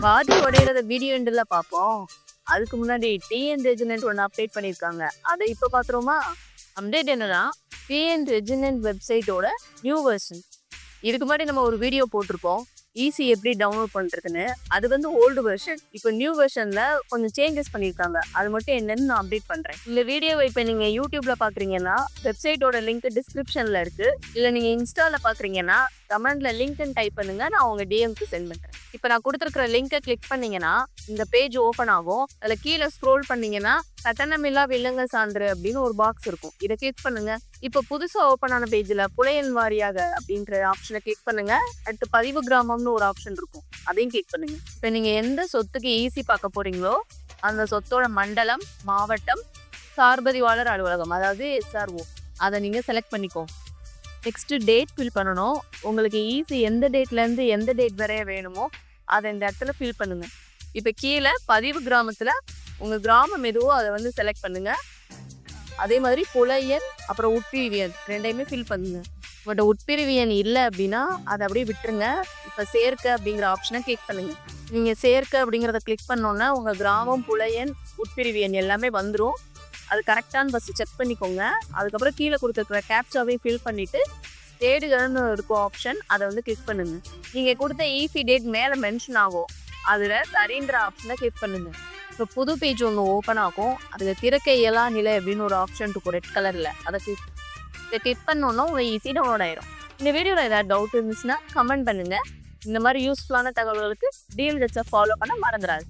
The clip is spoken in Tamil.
வாதி உடையிறத வீடியோ எண்டில் பார்ப்போம். அதுக்கு முன்னாடி டிஎன் ரெஜினென்ட் ஒன்று அப்டேட் பண்ணியிருக்காங்க. அதை இப்போ பார்த்துருவோமா? அப்டேட் என்னன்னா, டிஎன் ரெஜினென்ட் வெப்சைட்டோட நியூ வெர்ஷன். இதுக்கு முன்னாடி நம்ம ஒரு வீடியோ போட்டிருப்போம், ஈஸி எப்படி டவுன்லோட் பண்ணுறதுன்னு. அது வந்து ஓல்டு வெர்ஷன். இப்போ நியூ வெர்ஷனில் கொஞ்சம் சேஞ்சஸ் பண்ணியிருக்காங்க. அது மட்டும் என்னன்னு நான் அப்டேட் பண்ணுறேன். இந்த வீடியோவை இப்போ நீங்கள் யூடியூப்பில் பார்க்குறீங்கன்னா வெப்சைட்டோட லிங்க் டிஸ்கிரிப்ஷனில் இருக்குது. இல்லை நீங்கள் இன்ஸ்டாவில் பார்க்குறீங்கன்னா கமெண்ட்ல லிங்க்னு டைப் பண்ணுங்க, நான் உங்க டிஎம்க்கு சென்ட் பண்றேன். இப்போ நான் கொடுத்துருக்கிற லிங்கை கிளிக் பண்ணீங்கன்னா இந்த பேஜ் ஓப்பன் ஆகும். அதில் கீழே ஸ்க்ரோல் பண்ணீங்கன்னா கட்டணமில்லா வில்லங்க சான்று அப்படின்னு ஒரு பாக்ஸ் இருக்கும். இதை கிளிக் பண்ணுங்க. இப்போ புதுசா ஓப்பன் ஆன பேஜ்ல புலையன் வாரியாக அப்படின்ற ஆப்ஷனை கிளிக் பண்ணுங்க. அடுத்து பதிவு கிராமம்னு ஒரு ஆப்ஷன் இருக்கும், அதையும் கிளிக் பண்ணுங்க. இப்போ நீங்க எந்த சொத்துக்கு ஈஸி பார்க்க போறீங்களோ அந்த சொத்தோட மண்டலம், மாவட்டம், சார்பதிவாளர் அலுவலகம், அதாவது SRO, அதை நீங்க செலக்ட் பண்ணிக்கோ. நெக்ஸ்ட் டேட் ஃபில் பண்ணணும். உங்களுக்கு ஈஸி எந்த டேட்லேருந்து எந்த டேட் வரைய வேணுமோ அதை இந்த இடத்துல ஃபில் பண்ணுங்க. இப்போ கீழே பதிவு கிராமத்தில் உங்கள் கிராமம் எதுவோ அதை வந்து செலக்ட் பண்ணுங்க. அதே மாதிரி புலையன் அப்புறம் உட்பிரிவியன் ரெண்டையுமே ஃபில் பண்ணுங்க. பட் உட்பிரிவியன் இல்லை அப்படின்னா அதை அப்படியே விட்டுருங்க. இப்போ சேர்க்க அப்படிங்கிற ஆப்ஷனை கிளிக் பண்ணுங்க. நீங்கள் சேர்க்க அப்படிங்கிறத கிளிக் பண்ணோன்னா உங்கள் கிராமம், புலையன், உட்பிரிவியன் எல்லாமே வந்துடும். அது கரெக்டானு ஃபஸ்ட்டு செக் பண்ணிக்கோங்க. அதுக்கப்புறம் கீழே கொடுத்துருக்குற கேப்சாவையும் ஃபில் பண்ணிவிட்டு தேடுகள்னு இருக்கும் ஆப்ஷன், அதை வந்து கிளிக் பண்ணுங்க. நீங்கள் கொடுத்த ஈஸி டேட் மேலே மென்ஷன் ஆகும். அதில் சரின்ற ஆப்ஷனை கிளிக் பண்ணுங்க. இப்போ புது பேஜ் ஒன்று ஓப்பன் ஆகும். அதில் திறக்க இயலா நிலை அப்படின்னு ஒரு ஆப்ஷன் இருக்கும் ரெட் கலரில். அதை கிளிக் பண்ணோன்னா உங்கள் ஈஸி டவுன்லோட் ஆயிரும். இந்த வீடியோவில் ஏதாவது டவுட் இருந்துச்சுன்னா கமெண்ட் பண்ணுங்கள். இந்த மாதிரி யூஸ்ஃபுல்லான தகவல்களுக்கு DLHF ஃபாலோ பண்ண மறந்துடாது.